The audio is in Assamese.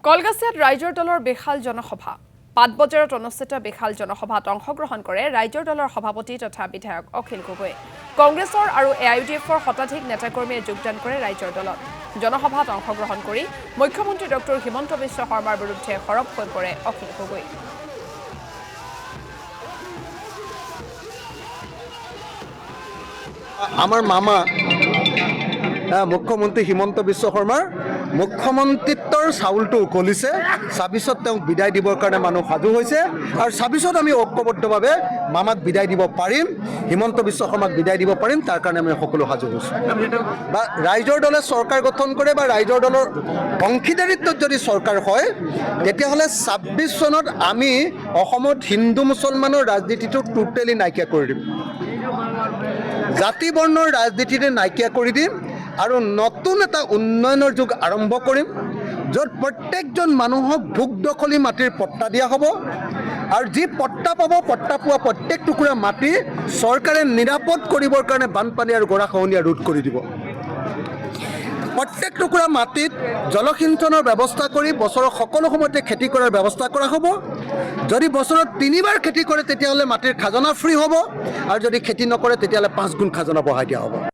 কলগাছিয়াত ৰাইজৰ দলৰ বিশাল জনসভা পাটবজাৰত অনুষ্ঠিত বিশাল জনসভাত অংশগ্ৰহণ কৰে ৰাইজৰ দলৰ সভাপতি তথা বিধায়ক অখিল গগৈ। কংগ্ৰেছৰ আৰু AIUDFৰ শতাধিক নেতাকৰ্মীয়ে যোগদান কৰে ৰাইজৰ দলত। জনসভাত অংশগ্ৰহণ কৰি মুখ্যমন্ত্ৰী ডক্টৰ হিমন্ত বিশ্ব শৰ্মাৰ বিৰুদ্ধে সৰব হৈ পৰে অখিল গগৈ। আমাৰ মামা মুখ্যমন্ত্ৰী হিমন্ত বিশ্ব শৰ্মাৰ মুখ্যমন্ত্ৰিত্বৰ চাউলটো উকলিছে ২৬ত তেওঁক বিদায় দিবৰ কাৰণে মানুহ সাজু হৈছে আৰু ২৬ত আমি ঐক্যবদ্ধভাৱে মামাক বিদায় দিব পাৰিম, হিমন্ত বিশ্ব শৰ্মাক বিদায় দিব পাৰিম, তাৰ কাৰণে আমি সকলো সাজু হৈছোঁ। বা ৰাইজৰ দলে চৰকাৰ গঠন কৰে বা ৰাইজৰ দলৰ অংশীদাৰিত্বত যদি চৰকাৰ হয় তেতিয়াহ'লে ২৬ চনত আমি অসমত হিন্দু মুছলমানৰ ৰাজনীতিটো টোটেলি নাইকিয়া কৰি দিম, জাতি বৰ্ণৰ ৰাজনীতিৰে নাইকিয়া কৰি দিম আৰু নতুন এটা উন্নয়নৰ যুগ আৰম্ভ কৰিম, য'ত প্ৰত্যেকজন মানুহক ভোগ দখলী মাটিৰ পট্টা দিয়া হ'ব আৰু যি পট্টা পাব, পট্টা পোৱা প্ৰত্যেক টুকুৰা মাটি চৰকাৰে নিৰাপদ কৰিবৰ কাৰণে বানপানী আৰু গৰাখহনীয়া ৰোধ কৰি দিব। প্ৰত্যেক টুকুৰা মাটিত জলসিঞ্চনৰ ব্যৱস্থা কৰি বছৰৰ সকলো সময়তে খেতি কৰাৰ ব্যৱস্থা কৰা হ'ব। যদি বছৰত ৩বাৰ খেতি কৰে তেতিয়াহ'লে মাটিৰ খাজনা ফ্ৰী হ'ব আৰু যদি খেতি নকৰে তেতিয়াহ'লে ৫ গুণ খাজনা বঢ়াই দিয়া হ'ব।